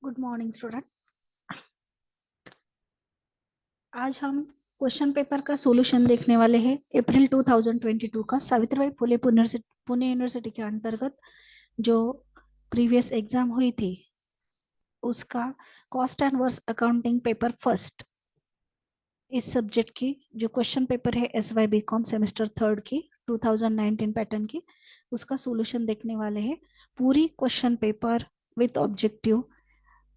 Good morning student. आज हम question paper का सॉल्यूशन देखने वाले हैं। अप्रैल 2022 का सावित्रीबाई फुले पुणे यूनिवर्सिटी के अंतर्गत जो प्रीवियस एग्जाम हुई थी उसका cost and works accounting paper first, इस सब्जेक्ट की जो क्वेश्चन पेपर है SY BCom सेमेस्टर थर्ड की 2019 पैटर्न की, उसका सॉल्यूशन देखने वाले हैं। पूरी question paper with objective,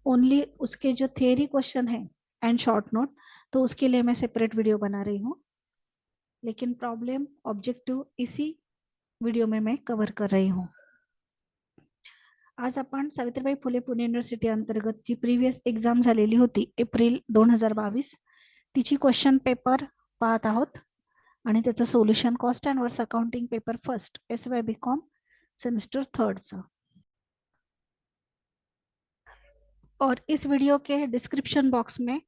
only उसके जो थियरी क्वेश्चन है एंड शॉर्ट नोट, तो उसके लिए मैं सेपरेट वीडियो बना रही हूँ, लेकिन प्रॉब्लम ऑब्जेक्टिव इसी वीडियो में मैं कवर कर रही हूँ। आज आपण सावित्रीबाई फुले पुणे युनिव्हर्सिटी अंतर्गत जी प्रीवियस एक्झाम झालेली होती एप्रिल 2022, तिची क्वेश्चन पेपर पाहत आहोत आणि त्याचं solution cost and works accounting paper first SY BCom semester थर्डचं। और इस वीडियो के डिस्क्रिप्शन बॉक्स में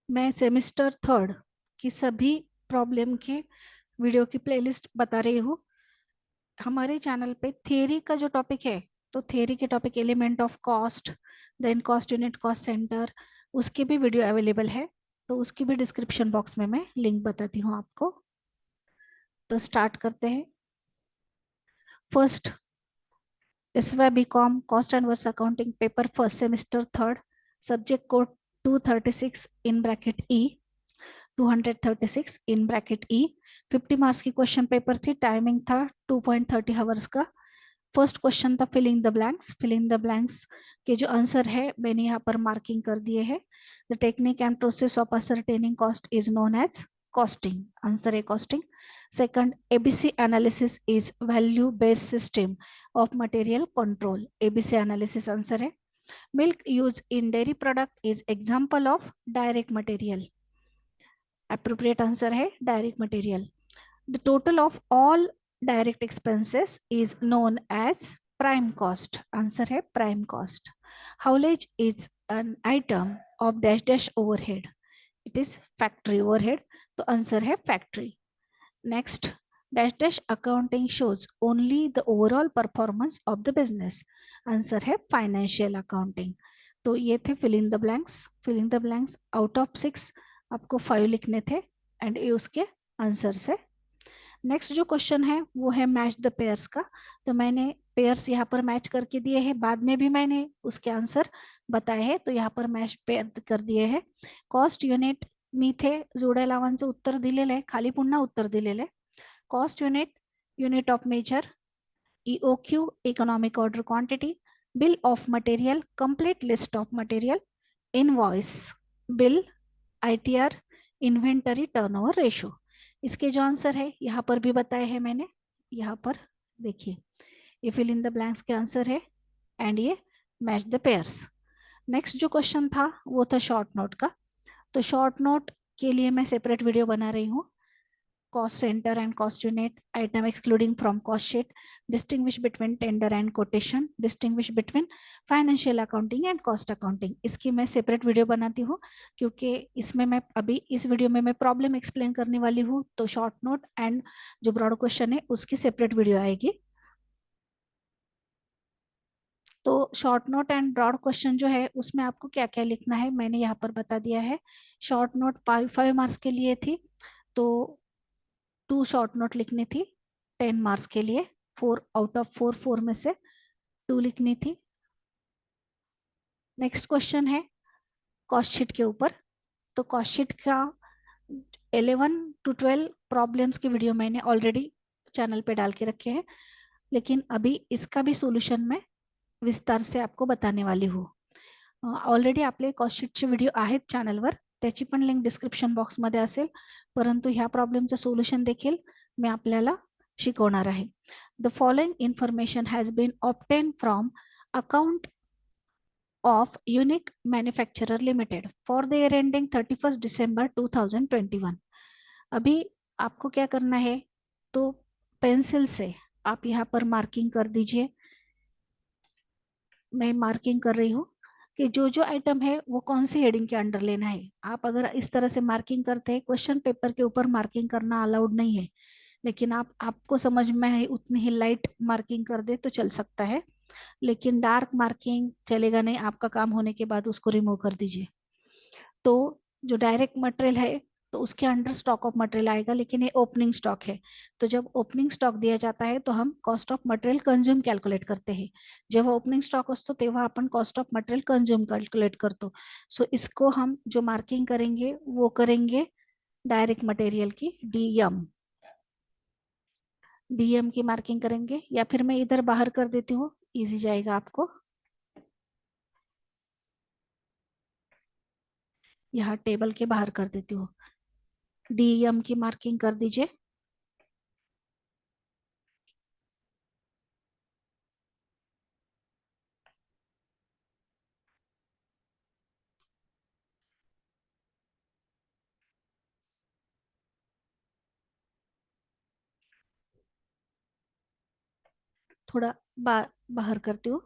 मैं सेमेस्टर थर्ड की सभी प्रॉब्लम के वीडियो की प्लेलिस्ट बता रही हूँ। हमारे चैनल पे थियरी का जो टॉपिक है, तो थियरी के topic element of cost, then cost unit, cost centre, उसके भी वीडियो अवेलेबल है, तो उसकी भी डिस्क्रिप्शन बॉक्स में मैं लिंक बताती हूँ आपको। तो स्टार्ट करते हैं। First SY BCom cost and works accounting paper first semester third, subject code 236 in bracket E, 236 in bracket E. 50 marks की क्वेश्चन पेपर थी, टाइमिंग था 2.30 आवर्स का। फर्स्ट क्वेश्चन था filling the blanks. Filling the blanks के जो answer है मैंने यहाँ पर मार्किंग कर दिए हैं। The technique and process of ascertaining cost is known as costing, answer है costing. Second, ABC analysis is value based system of material control, ABC analysis answer है। Milk use in dairy product is example of direct material, appropriate answer है direct material. The total of all direct expenses is known as prime cost, answer है prime cost। Haulage is an item of dash dash overhead, it is factory overhead, तो answer है factory। Next, dash dash accounting shows only the overall performance of the business, answer है financial accounting। तो ये थे fill in the blanks। fill in the blanks out of 6 आपको 5 लिखने थे and ये उसके आंसर से। नेक्स्ट जो क्वेश्चन है वो है मैच द पेयर्स का, तो मैंने पेयर्स यहाँ पर मैच करके दिए हैं, बाद में भी मैंने उसके आंसर बताए हैं, तो यहाँ पर मैच पेयर कर दिए हैं। कॉस्ट युनिट मी इथे जोड्या लावांचं उत्तर दिलेलं आहे, खाली पुन्हा उत्तर दिलेलं आहे। Cost unit, unit of measure, EOQ economic order quantity, bill of material, complete list of material, invoice, bill, ITR, inventory turnover ratio. इसके जो आंसर है यहाँ पर भी बताए हैं मैंने, यहाँ पर देखिए ये फिल इन द ब्लैंक्स के आंसर है एंड ये मैच द पेयर्स। नेक्स्ट जो क्वेश्चन था वो था शॉर्ट नोट का, तो शॉर्ट नोट के लिए मैं सेपरेट वीडियो बना रही हूँ। Cost centre and cost unit, item excluding from cost sheet, distinguish between tender and quotation, distinguish between financial accounting and cost accounting, इसकी मैं सेपरेट वीडियो बनाती हूँ, क्योंकि इसमें मैं अभी इस वीडियो में मैं प्रॉब्लम एक्सप्लेन करने वाली हूँ, तो शॉर्ट नोट एंड जो ब्रॉड क्वेश्चन है उसकी सेपरेट वीडियो आएगी। तो short note and broad question जो है उसमें आपको क्या क्या लिखना है मैंने यहाँ पर बता दिया है। शॉर्ट नोट 5 मार्क्स के लिए थी, तो 2 शॉर्ट नोट लिखनी थी 10 मार्क्स के लिए, 4 आउट ऑफ 4 में से 2 लिखनी थी। नेक्स्ट क्वेश्चन है कॉस्ट शीट के ऊपर, तो कॉस्ट शीट का 11 to 12 प्रॉब्लम्स की वीडियो मैंने ऑलरेडी चैनल पे डाल के रखे हैं, लेकिन अभी इसका भी सोल्यूशन मैं विस्तार से आपको बताने वाली हूँ। ऑलरेडी आपले कॉस्ट शीटचे व्हिडिओ आहेत चॅनलवर, त्याची पण लिंक डिस्क्रिप्शन बॉक्समध्ये असेल, परंतु ह्या प्रॉब्लेमचं सोल्युशन देखील मी आपल्याला शिकवणार आहे। The following information has been obtain from account of unique manufacturer limited for the year ending 31 दिसंबर 2021। अभी आपको क्या करना है, तो पेंसिल से आप यहाँ पर मार्किंग कर दीजिए। मैं मार्किंग कर रही हूँ कि जो जो आइटम है वो कौन सी हेडिंग के अंडर लेना है। आप अगर इस तरह से मार्किंग करते हैं, क्वेश्चन पेपर के ऊपर मार्किंग करना अलाउड नहीं है, लेकिन आपको समझ में है उतनी ही लाइट मार्किंग कर दे तो चल सकता है। लेकिन डार्क मार्किंग चलेगा नहीं, आपका काम होने के बाद उसको रिमूव कर दीजिए। तो जो डायरेक्ट मटेरियल है तो उसके अंडर स्टॉक ऑफ मटेरियल आएगा, लेकिन ये ओपनिंग स्टॉक है। तो जब ओपनिंग स्टॉक दिया जाता है तो हम cost of material consume calculate करते हैं। जेव्हा ओपनिंग स्टॉक असतो तेव्हा आपण cost of material consume calculate करतो। सो इसको हम जो मार्किंग करेंगे वो करेंगे डायरेक्ट मटेरियल की डीएम। डीएम की मार्किंग करेंगे, या फिर मैं इधर बाहर कर देती हूँ, इजी जाएगा आपको। यहाँ टेबल के बाहर कर देती हूँ। डीएम की मार्किंग कर दीजिए। थोड़ा बाहर करती हूँ।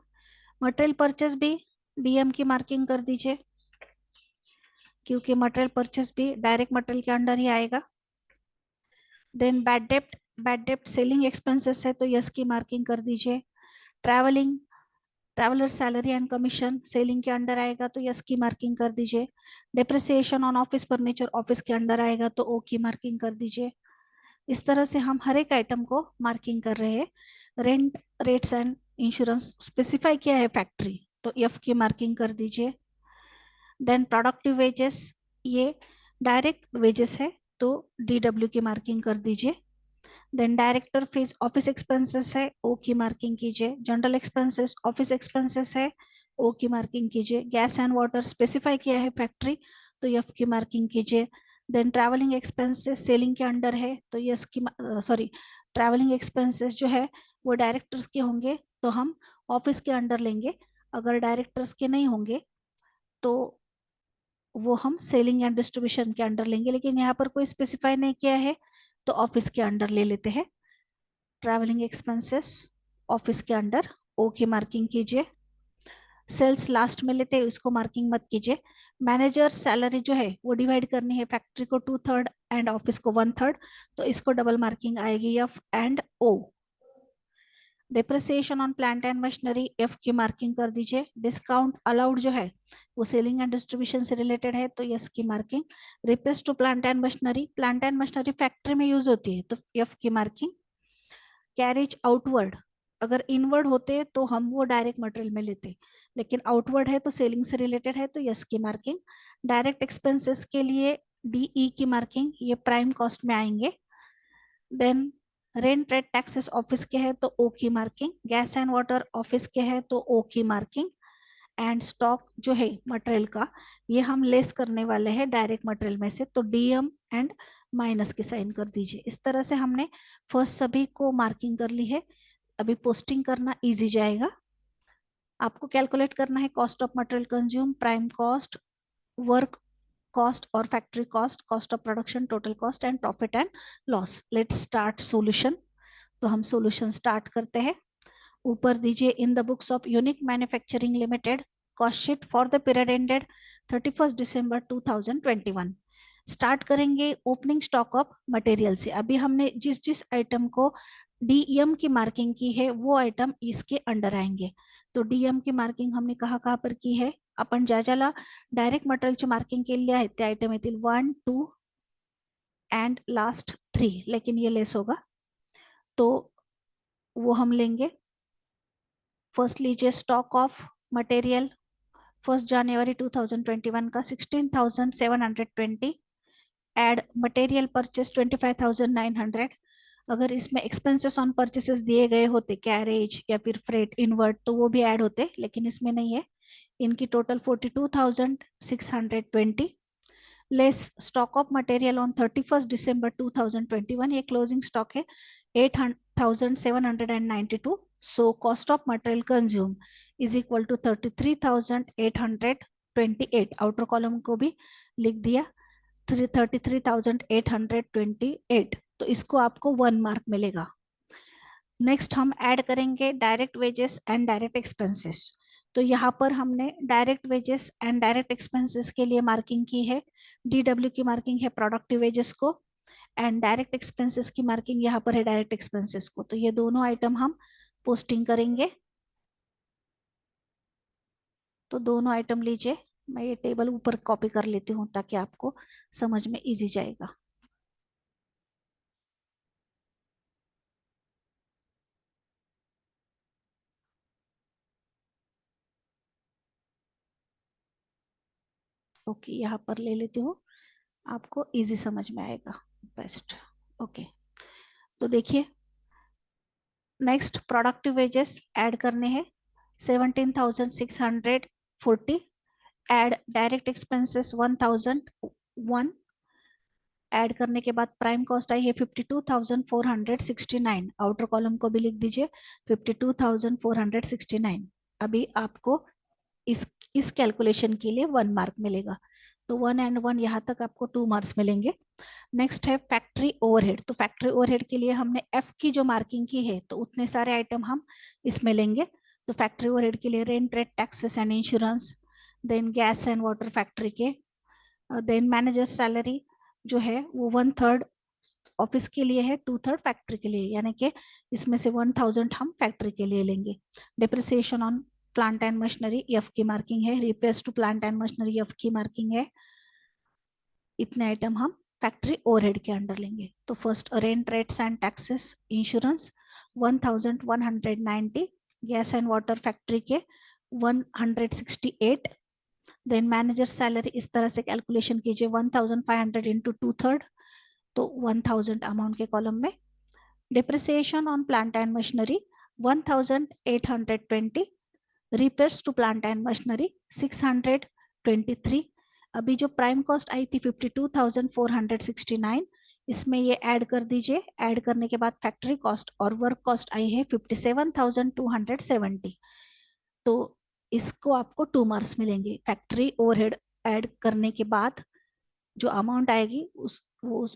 मटेरियल परचेस भी डीएम की मार्किंग कर दीजिए, क्योंकि मटेरियल परचेस भी डायरेक्ट मटेरियल के अंडर ही आएगा। देन बैड डेप्ट सेलिंग एक्सपेंसेस है तो यस की मार्किंग कर दीजिए। Traveller salary and commission selling के अंडर आएगा तो यस की मार्किंग कर दीजिए। Depreciation on office furniture office के अंडर आएगा तो ओ की मार्किंग कर दीजिए। इस तरह से हम हर एक आइटम को मार्किंग कर रहे हैं। Rent rates and insurance specify किया है फैक्ट्री, तो एफ की मार्किंग कर दीजिए। देन प्रोडक्टिव वेजेस, ये डायरेक्ट वेजेस है तो डी डब्ल्यू की मार्किंग कर दीजिए। Then director fees office expenses है, ओ की मार्किंग कीजिए। जनरल एक्सपेंसेस ऑफिस एक्सपेंसेस है, ओ की मार्किंग कीजिए। गैस एंड वाटर स्पेसिफाई किया है फैक्ट्री तो एफ की मार्किंग कीजिए। देन ट्रैवलिंग एक्सपेंसेस सेलिंग के अंडर है तो यस की, सॉरी, ट्रैवलिंग एक्सपेंसेस जो है वो डायरेक्टर्स के होंगे तो हम ऑफिस के अंडर लेंगे। अगर डायरेक्टर्स के नहीं होंगे तो वो हम सेलिंग एंड डिस्ट्रीब्यूशन के अंडर लेंगे, लेकिन यहाँ पर कोई स्पेसिफाई नहीं किया है तो ऑफिस के अंडर ले लेते हैं। ट्रैवलिंग एक्सपेंसेस ऑफिस के अंडर ओ की मार्किंग कीजिए। सेल्स लास्ट में लेते हैं, इसको मार्किंग मत कीजिए। मैनेजर सैलरी जो है वो डिवाइड करनी है फैक्ट्री को 2/3 एंड ऑफिस को 1/3, तो इसको डबल मार्किंग आएगी F and O. Depreciation on plant and machinery F की मार्किंग कर दीजिए। डिस्काउंट अलाउड जो है वो सेलिंग एंड डिस्ट्रीब्यूशन से रिलेटेड है तो यस की marking. Repairs to plant and machinery factory में यूज होती है तो एफ की मार्किंग। कैरेज आउटवर्ड, अगर इनवर्ड होते तो हम वो डायरेक्ट मटेरियल में लेते, लेकिन आउटवर्ड है तो सेलिंग से रिलेटेड है तो यस की मार्किंग। डायरेक्ट एक्सपेंसेस के लिए डीई की मार्किंग, ये प्राइम कॉस्ट में आएंगे। Then rent rate taxes office के हैं तो ओ की marking. Gas and water office के हैं तो ओ की मार्किंग। एंड स्टॉक जो है मटेरियल का ये हम लेस करने वाले हैं डायरेक्ट मटेरियल में से तो डीएम एंड माइनस की साइन कर दीजिए। इस तरह से हमने फर्स्ट सभी को मार्किंग कर ली है। अभी पोस्टिंग करना इजी जाएगा। आपको कैलकुलेट करना है cost of material consume, prime cost, work cost और factory cost, cost of production, total cost and profit and loss. Let's start solution. तो हम सॉल्यूशन स्टार्ट करते हैं। ऊपर दीजिए in the books of unique manufacturing limited cost sheet for the period ended 31 December 2021। Start करेंगे opening stock of material से। अभी हमने जिस जिस आइटम को डीएम की मार्किंग की है वो आइटम इसके अंडर आएंगे। तो डीएम की मार्किंग हमने कहाँ पर की है, आपण ज्या ज्याला डायरेक्ट मटेरियलची मार्किंग केलेली आहे ते आयटम येतील 1, 2 एंड लास्ट 3, लेकिन ये लेस होगा तो वो हम लेंगे। फर्स्ट लीजिए स्टॉक ऑफ मटेरियल 1 जनवरी 2021 का 16,720। Add material purchase 25,900। अगर इसमें एक्सपेंसेस ऑन परचेसेस दिए गए होते कैरेज या फिर फ्रेट इनवर्ट तो वो भी ऐड होते, लेकिन इसमें नहीं है। इनकी total 42,620 less stock of material on 31 दिसंबर 2021, ये क्लोजिंग स्टॉक है 8,792। So cost of material consume is equal to 33,828। Outer column को भी लिख दिया 33,828, तो इसको आपको 1 मार्क मिलेगा। नेक्स्ट हम ऐड करेंगे direct wages and direct expenses. तो यहाँ पर हमने direct wages and direct expenses के लिए मार्किंग की है। डीडब्ल्यू की मार्किंग है प्रोडक्टिव वेजेस को, एंड डायरेक्ट एक्सपेंसेस की मार्किंग यहाँ पर है डायरेक्ट एक्सपेंसेस को। तो ये दोनों आइटम हम पोस्टिंग करेंगे। तो दोनों आइटम लीजिए। मैं ये टेबल ऊपर कॉपी कर लेती हूँ ताकि आपको समझ में इजी जाएगा। ओके, यहाँ पर ले लेती हूँ, आपको इजी समझ में आएगा बेस्ट। ओके, तो देखिए नेक्स्ट प्रोडक्टिव वेजेस ऐड करने हैं 17,640। Add direct expenses 1,001। ऐड करने के बाद प्राइम कॉस्ट आई है 52,469। आउटर कॉलम को भी लिख दीजिए 52,469। अभी आपको इस इस कैलकुलेशन के लिए 1 मार्क मिलेगा, तो 1 और 1 यहाँ तक आपको 2 मार्क्स मिलेंगे। नेक्स्ट है फैक्ट्री ओवरहेड। तो फैक्ट्री ओवरहेड के लिए हमने एफ की जो मार्किंग की है तो उतने सारे आइटम हम इसमें लेंगे। तो फैक्ट्री ओवरहेड के लिए rent, rate, taxes and insurance, then gas and water factory के, देन मैनेजर सैलरी जो है वो 1/3 ऑफिस के लिए है, 2/3 फैक्ट्री के लिए, यानी कि इसमें से 1,000 हम फैक्ट्री के लिए लेंगे। Depreciation on plant and machinery F की मार्किंग है, repairs to plant and machinery F की मार्किंग है। इतने आइटम हम फैक्ट्री ओवरहेड के अंडर लेंगे। तो first rent, rates and taxes, insurance 1,190, gas and water factory के 168। देन मैनेजर सैलरी इस तरह से कैलकुलेशन कीजिए 1,500 इंटू 2/3, तो 1,000 अमाउंट के कॉलम में। Depreciation on plant and machinery 1,820, repairs to plant and machinery 623। अभी जो प्राइम कॉस्ट आई थी 52,469, इसमें ये ऐड कर दीजिए। ऐड करने के बाद फैक्ट्री कॉस्ट और वर्क कॉस्ट आई है 57,270। तो इसको आपको 2 मार्क्स मिलेंगे। फैक्ट्री ओवरहेड ऐड करने के बाद जो अमाउंट आएगी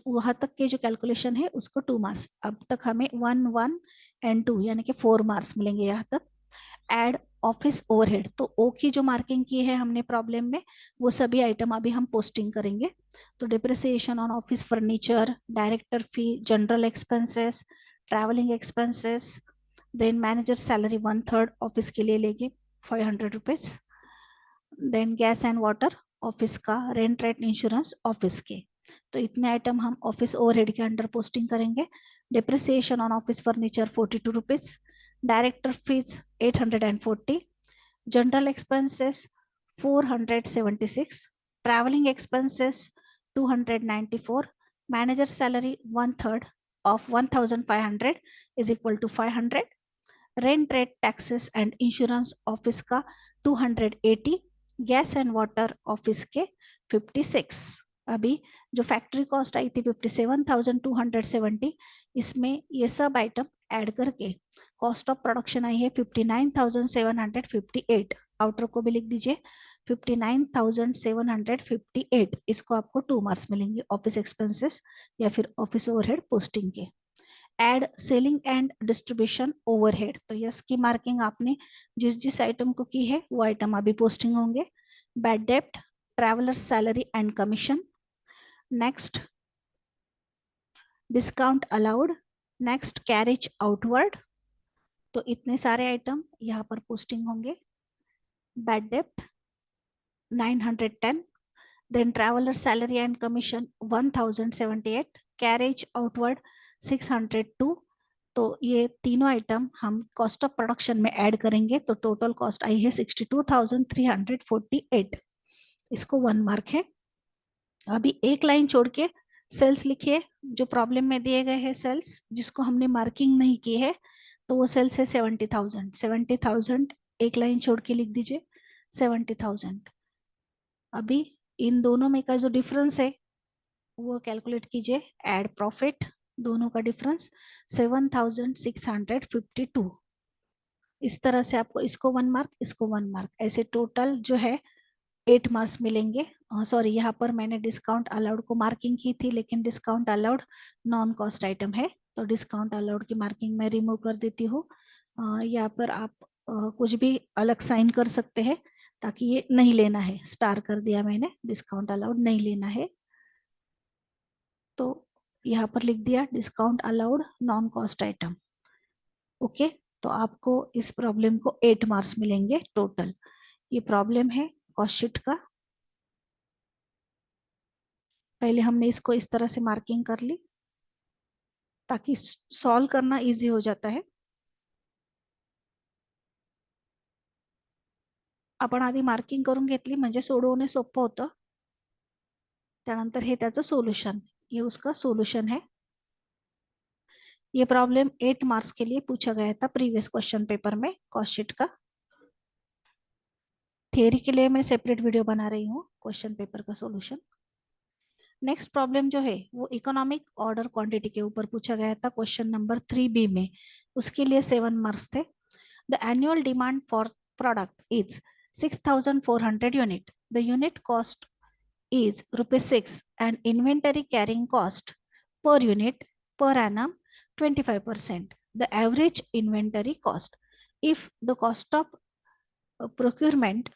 वहां तक के जो कैलकुलेशन है उसको 2 मार्क्स। अब तक हमें 1, 1 एंड 2 यानी कि 4 मार्क्स मिलेंगे यहाँ तक। एड ऑफिस ओवरहेड, तो ओ की जो मार्किंग की है हमने प्रॉब्लम में वो सभी आइटम अभी हम पोस्टिंग करेंगे। तो depreciation on office furniture, director fee, general expenses, travelling expenses, then manager salary 1/3 office के लिए लेंगे 500 rupees. Then gas and water office का, रेंट, रेंट, इंश्योरेंस ऑफिस के। तो इतने आइटम हम ऑफिस ओवरहेड के अंडर पोस्टिंग करेंगे। Depreciation on office furniture 42 rupees, director fees 840, general expenses 476, travelling expenses 294, manager salary 1/3 of 1,500 is equal to 500, rent, rate, taxes and insurance office का 280, gas and water office के 56। अभी जो factory cost आई थी 57,270, इसमें ये सब item add करके cost of production I है 59,758। आउटर को भी लिख दीजिए 59,758। इसको आपको 2 मार्क्स मिलेंगे ऑफिस एक्सपेंसेस या फिर ऑफिस ओवरहेड पोस्टिंग के। Add selling and distribution overhead, तो यस की मार्किंग आपने जिस जिस आइटम को की है वो आइटम अभी पोस्टिंग होंगे। बैड डेप्ट, traveller salary and commission, next discount allowed, next carriage outward. तो इतने सारे आइटम यहाँ पर पोस्टिंग होंगे। बैड डेप्ट 910, then traveller salary and commission 1,078, carriage outward 602। तो ये तीनों आइटम हम कॉस्ट ऑफ प्रोडक्शन में ऐड करेंगे तो टोटल कॉस्ट आई है 62,348। इसको 1 मार्क है। अभी एक लाइन छोड़ के सेल्स लिखिए। जो प्रॉब्लम में दिए गए हैं सेल्स जिसको हमने मार्किंग नहीं की है तो वो सेल्स है 70,000। 70,000 एक लाइन छोड़ के लिख दीजिए 70,000। अभी इन दोनों में का जो डिफरेंस है वो कैलकुलेट कीजिए। एड प्रॉफिट, दोनों का डिफरेंस 7,652। इस तरह से आपको इसको 1 मार्क, इसको 1 मार्क, ऐसे टोटल जो है 8 मार्क्स मिलेंगे। सॉरी, यहाँ पर मैंने डिस्काउंट अलाउड को मार्किंग की थी लेकिन discount allowed non cost item है तो डिस्काउंट अलाउड की मार्किंग मैं रिमूव कर देती हूँ। यहाँ पर आप कुछ भी अलग साइन कर सकते हैं ताकि ये नहीं लेना है। स्टार कर दिया मैंने, डिस्काउंट अलाउड नहीं लेना है तो यहाँ पर लिख दिया discount allowed non cost item. Okay, तो आपको इस प्रॉब्लम को 8 मार्क्स मिलेंगे टोटल। ये प्रॉब्लम है कॉस्ट शीट का। पहले हमने इसको इस तरह से मार्किंग कर ली ताकि सॉल्व करना इजी हो जाता है। आपण आधी मार्किंग करून घेतली म्हणजे सोडवणे सोपं होतं। त्यानंतर हे त्याचं सोल्यूशन, ये उसका सोल्यूशन है। ये प्रॉब्लम 8 मार्क्स के लिए पूछा गया था प्रीवियस क्वेश्चन पेपर में कॉस्ट शीट का। थियरी के लिए मैं सेपरेट वीडियो बना रही हूँ क्वेश्चन पेपर का सॉल्यूशन। नेक्स्ट प्रॉब्लम जो है वो इकोनॉमिक ऑर्डर क्वांटिटी के ऊपर पूछा गया था क्वेश्चन नंबर 3B में। उसके लिए 7 मार्क्स थे। The annual demand for product is 6400 unit. The unit cost is rupees 6 and inventory carrying cost per unit per annum 25%. The average inventory cost. If the cost of procurement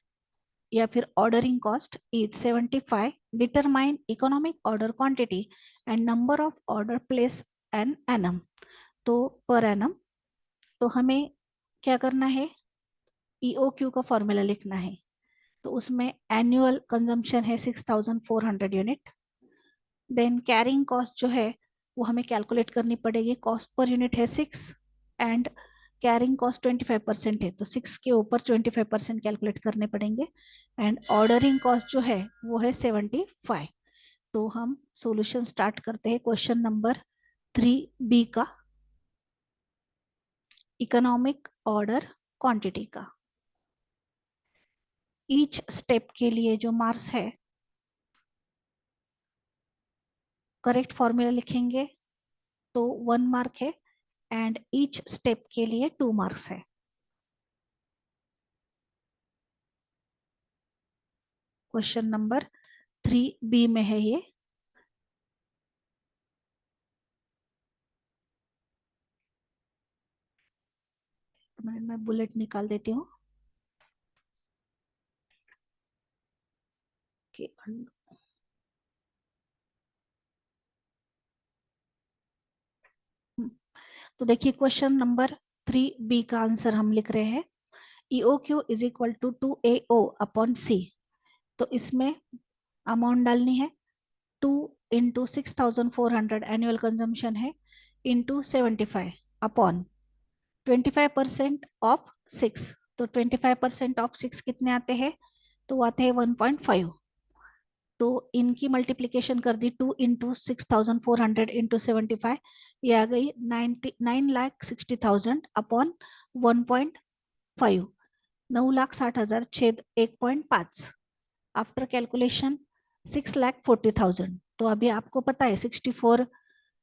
या फिर ordering cost is 75, determine economic order quantity and number of order place an annum. तो per annum, तो हमें क्या करना है, EOQ का formula लिखना है। तो उसमें एनुअल कंजम्पशन है 6400 यूनिट। देन कैरिंग कॉस्ट जो है वो हमें कैलकुलेट करनी पड़ेगी। कॉस्ट पर यूनिट है 6 एंड कैरिंग कॉस्ट 25% है, तो 6 के ऊपर 25% कैलकुलेट करने पड़ेंगे। एंड ऑर्डरिंग कॉस्ट जो है वो है 75। तो हम सॉल्यूशन स्टार्ट करते हैं क्वेश्चन नंबर 3B का, इकोनॉमिक ऑर्डर क्वांटिटी का। ईच स्टेप के लिए जो मार्क्स है, करेक्ट फॉर्मूला लिखेंगे तो 1 मार्क है एंड ईच स्टेप के लिए 2 मार्क्स है। क्वेश्चन नंबर 3B में है ये। मैं बुलेट निकाल देती हूँ कि तो देखिए क्वेश्चन नंबर 3B का आंसर हम लिख रहे हैं। EOQ is equal to 2AO upon C। तो इसमें अमाउंट डालनी है 2 इंटू 6400 एनुअल कंजम्पशन है इंटू 75 अपॉन 25% ऑफ 6। तो 25% ऑफ 6 कितने आते हैं, तो आते हैं 1.5। तो इनकी मल्टीप्लीकेशन कर दी 2 इंटू 6400 इंटू 75, ये आ गई 9,60,000 अपॉन 1.5, 9,60,000 छेद 1.5। After calculation 6,40,000। तो अभी आपको पता है 64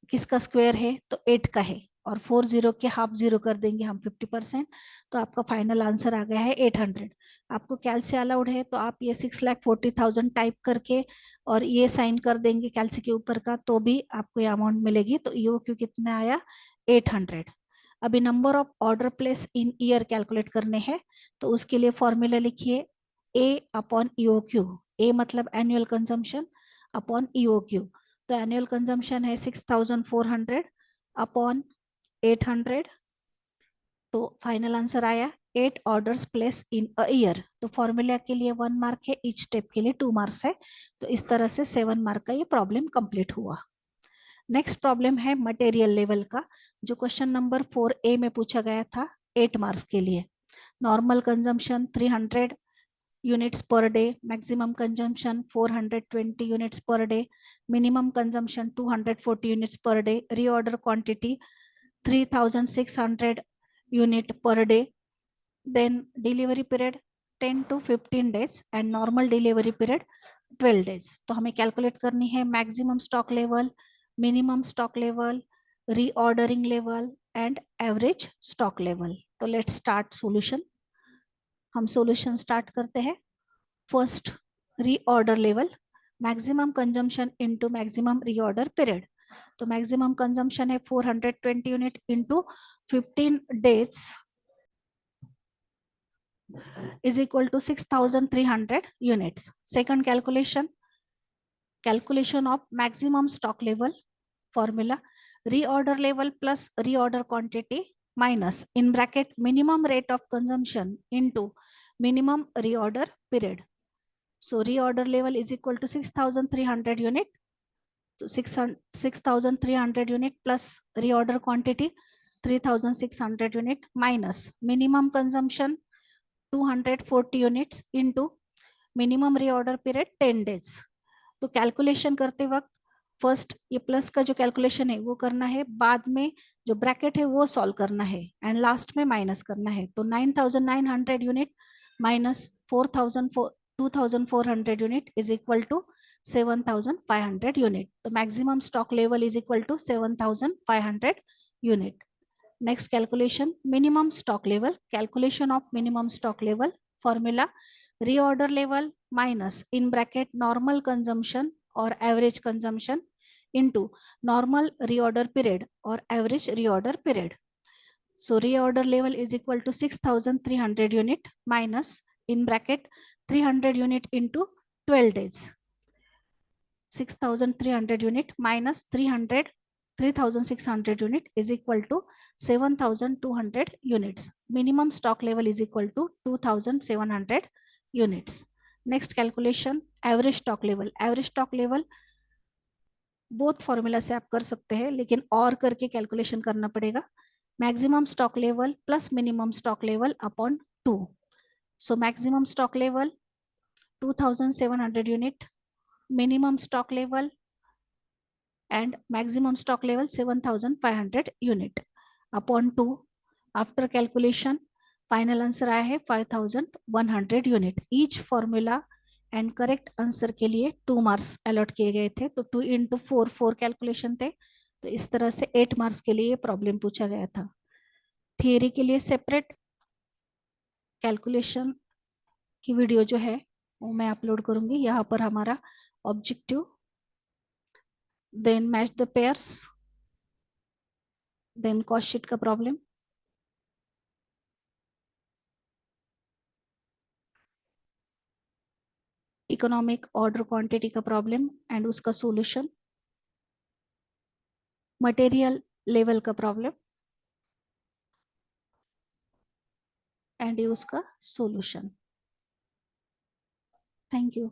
किसका स्क्वायर है, तो 8 का है, और 4 जीरो के हाफ जीरो कर देंगे हम 50%। तो आपका फाइनल आंसर आ गया है 800। आपको कैलसी अलाउड है तो आप ये 6,40,000 टाइप करके और ये साइन कर देंगे कैलसी के ऊपर का, तो भी आपको ये अमाउंट मिलेगी। तो ईओक्यू कितना आया, 800। अभी number of order place in year calculate करने हैं, तो उसके लिए फॉर्मूला लिखिए ए अपॉन ईओक्यू। ए मतलब एनुअल कंजम्पशन अपॉन ईओक्यू। तो एनुअल कंजम्पशन है 6400 अपॉन 800। तो फाइनल आंसर आया 8 orders place in a year. तो फॉर्मूला के लिए 1 मार्क है, ईच स्टेप के लिए 2 मार्क्स है। तो इस तरह से 7 मार्क का ये प्रॉब्लम कंप्लीट हुआ। नेक्स्ट प्रॉब्लम है मटेरियल लेवल का, जो क्वेश्चन नंबर 4A में पूछा गया था 8 मार्क्स के लिए। Normal consumption 300 units per day, maximum consumption 420 units per day, minimum consumption 240 units per day, reorder quantity 3600 unit per day, then delivery period 10 to 15 days and normal delivery period 12 days। तो हमें calculate करनी है maximum stock level, minimum stock level, reordering level and average stock level. तो let's start solution. हम solution start करते हैं। First, reorder level, maximum consumption into maximum reorder period. तो maximum consumption है 420 unit into 15 days is equal to 6300 units. Second calculation of maximum stock level, formula reorder level plus reorder quantity minus in bracket minimum rate of consumption into minimum reorder period. So reorder level is equal to 6,300 unit. So 6,300 unit plus reorder quantity 3,600 unit minus minimum consumption 240 units into minimum reorder period 10 days. तो calculation करते वक्त first ये plus का जो calculation है वो करना है, बाद में जो ब्रैकेट है वो सॉल्व करना है एंड लास्ट में माइनस करना है. तो 9,900 unit minus 2,400 unit is equal to 7,500 unit. तो maximum stock level is equal to 7,500 unit. Next calculation, minimum stock level. Calculation of minimum stock level formula, reorder level minus in bracket normal consumption or average consumption into normal reorder period or average reorder period. So reorder level is equal to 6,300 unit minus in bracket 300 unit into 12 days. 6,300 unit minus 3,600 unit is equal to 7,200 units. Minimum stock level is equal to 2,700 units. Next calculation, average stock level. Average stock level both formula से आप कर सकते हैं, लेकिन और करके calculation करना पड़ेगा. Maximum stock level plus minimum stock level upon 2. So maximum stock level 2,700 unit, minimum stock level and maximum stock level 7,500 unit upon 2. After calculation final answer आया है 5,100 unit. Each formula and correct answer के लिए 2 marks allot किए गए थे. तो 2 into 4 calculation थे. तो इस तरह से 8 मार्क्स के लिए प्रॉब्लम पूछा गया था. थियरी के लिए सेपरेट कैलकुलेशन की वीडियो जो है वो मैं अपलोड करूंगी. यहाँ पर हमारा objective, then match the pairs, then cost sheet का प्रॉब्लम, इकोनॉमिक ऑर्डर क्वांटिटी का प्रॉब्लम एंड उसका सॉल्यूशन, मटेरियल लेवल का प्रॉब्लम एंड उसका सॉल्यूशन. Thank you.